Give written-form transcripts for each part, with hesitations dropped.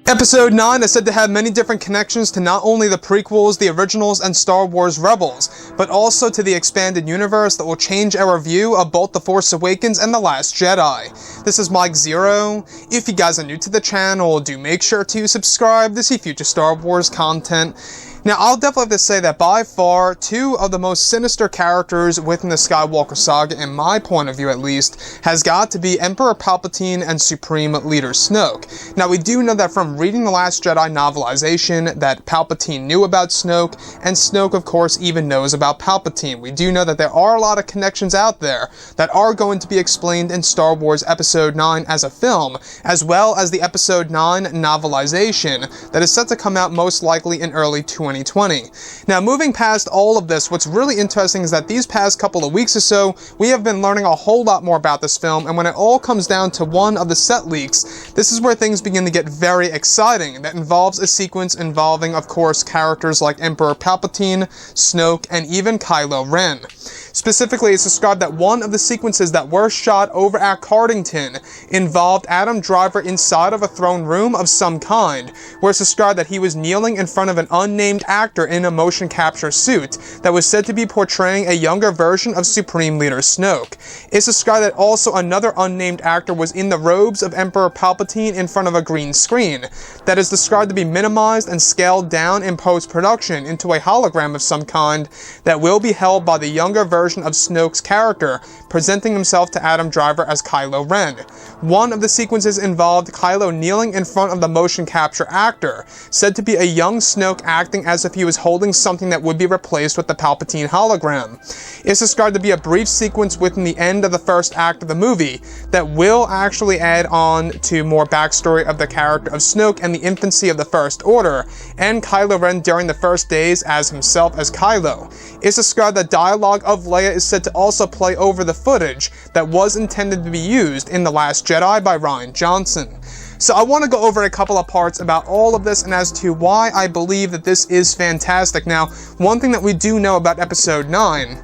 Episode 9 is said to have many different connections to not only the prequels, the originals, and Star Wars Rebels, but also to the expanded universe that will change our view of both The Force Awakens and The Last Jedi. This is Mike Zero. If you guys are new to the channel, do make sure to subscribe to see future Star Wars content. Now, I'll definitely have to say that by far, two of the most sinister characters within the Skywalker saga, in my point of view at least, has got to be Emperor Palpatine and Supreme Leader Snoke. Now, we do know that from reading The Last Jedi novelization that Palpatine knew about Snoke, and Snoke, of course, even knows about Palpatine. We do know that there are a lot of connections out there that are going to be explained in Star Wars Episode 9 as a film, as well as the Episode 9 novelization that is set to come out most likely in early 2020. Now, moving past all of this, what's really interesting is that these past couple of weeks or so, we have been learning a whole lot more about this film, and when it all comes down to one of the set leaks, this is where things begin to get very exciting. That involves a sequence involving, of course, characters like Emperor Palpatine, Snoke, and even Kylo Ren. Specifically, it's described that one of the sequences that were shot over at Cardington involved Adam Driver inside of a throne room of some kind, where it's described that he was kneeling in front of an unnamed actor in a motion capture suit that was said to be portraying a younger version of Supreme Leader Snoke. It's described that also another unnamed actor was in the robes of Emperor Palpatine in front of a green screen that is described to be minimized and scaled down in post-production into a hologram of some kind that will be held by the younger version of Snoke's character, presenting himself to Adam Driver as Kylo Ren. One of the sequences involved Kylo kneeling in front of the motion capture actor, said to be a young Snoke acting as if he was holding something that would be replaced with the Palpatine hologram. It's described to be a brief sequence within the end of the first act of the movie that will actually add on to more backstory of the character of Snoke and the infancy of the First Order, and Kylo Ren during the first days as himself as Kylo. It's described that dialogue of Leia is said to also play over the footage that was intended to be used in The Last Jedi by Rian Johnson. So I want to go over a couple of parts about all of this and as to why I believe that this is fantastic. Now, one thing that we do know about Episode 9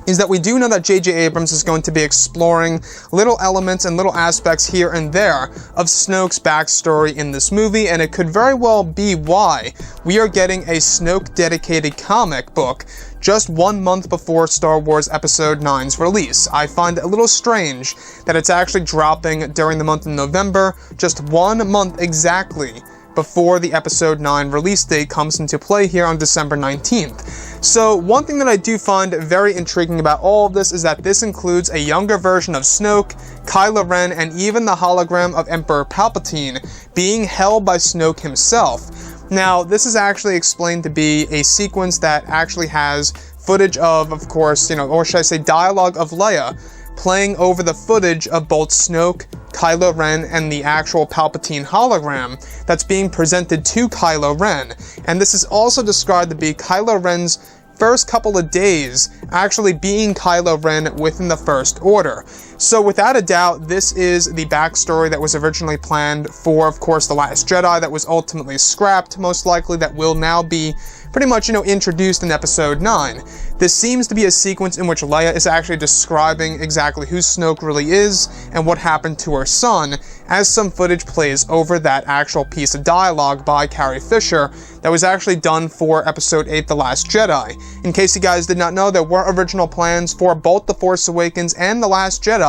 is that we do know that J.J. Abrams is going to be exploring little elements and little aspects here and there of Snoke's backstory in this movie, and it could very well be why we are getting a Snoke-dedicated comic book just 1 month before Star Wars Episode 9's release. I find it a little strange that it's actually dropping during the month of November, just 1 month exactly before the Episode 9 release date comes into play here on December 19th. So one thing that I do find very intriguing about all of this is that this includes a younger version of Snoke, Kylo Ren, and even the hologram of Emperor Palpatine being held by Snoke himself. Now, this is actually explained to be a sequence that actually has footage of course, or should I say dialogue of Leia playing over the footage of both Snoke, Kylo Ren, and the actual Palpatine hologram that's being presented to Kylo Ren. And this is also described to be Kylo Ren's first couple of days actually being Kylo Ren within the First Order. So without a doubt, this is the backstory that was originally planned for, of course, The Last Jedi that was ultimately scrapped, most likely, that will now be pretty much, introduced in Episode 9. This seems to be a sequence in which Leia is actually describing exactly who Snoke really is and what happened to her son, as some footage plays over that actual piece of dialogue by Carrie Fisher that was actually done for Episode 8, The Last Jedi. In case you guys did not know, there were original plans for both The Force Awakens and The Last Jedi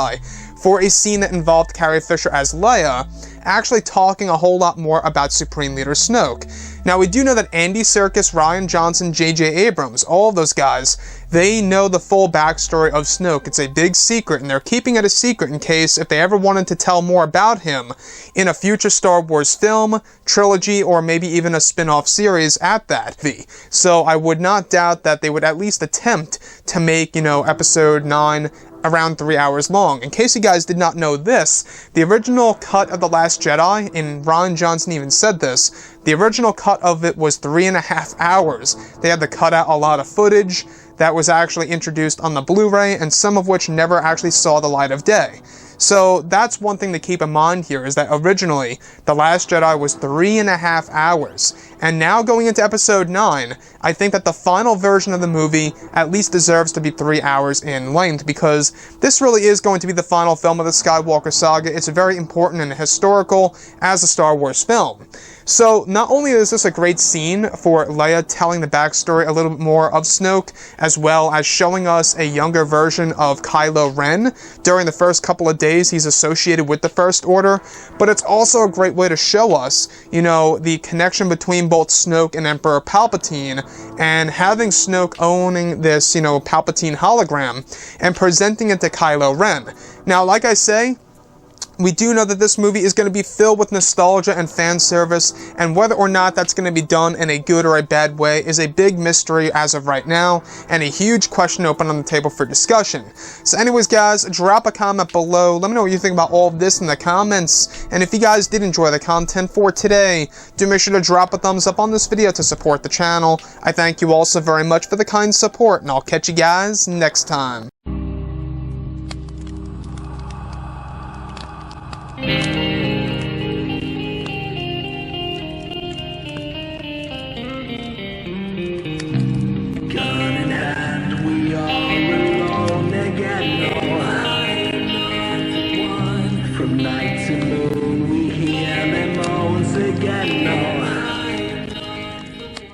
for a scene that involved Carrie Fisher as Leia, actually talking a whole lot more about Supreme Leader Snoke. Now, we do know that Andy Serkis, Rian Johnson, J.J. Abrams, all of those guys, they know the full backstory of Snoke. It's a big secret, and they're keeping it a secret in case if they ever wanted to tell more about him in a future Star Wars film, trilogy, or maybe even a spin-off series at that. So I would not doubt that they would at least attempt to make, Episode 9 around 3 hours long. In case you guys did not know this, the original cut of The Last Jedi, and Rian Johnson even said this, the original cut of it was 3.5 hours. They had to cut out a lot of footage that was actually introduced on the Blu-ray, and some of which never actually saw the light of day. So that's one thing to keep in mind here, is that originally The Last Jedi was 3.5 hours. And now going into episode 9, I think that the final version of the movie at least deserves to be 3 hours in length, because this really is going to be the final film of the Skywalker saga. It's very important and historical as a Star Wars film. So not only is this a great scene for Leia telling the backstory a little bit more of Snoke, as well as showing us a younger version of Kylo Ren during the first couple of days he's associated with the First Order, but it's also a great way to show us, you know, the connection between both Snoke and Emperor Palpatine, and having Snoke owning this, you know, Palpatine hologram and presenting it to Kylo Ren. Now, like I say, we do know that this movie is going to be filled with nostalgia and fan service, and whether or not that's going to be done in a good or a bad way is a big mystery as of right now, and a huge question open on the table for discussion. So anyways, guys, drop a comment below. Let me know what you think about all of this in the comments, and if you guys did enjoy the content for today, do make sure to drop a thumbs up on this video to support the channel. I thank you all so very much for the kind support, and I'll catch you guys next time. From night to moon, we hear them moans again.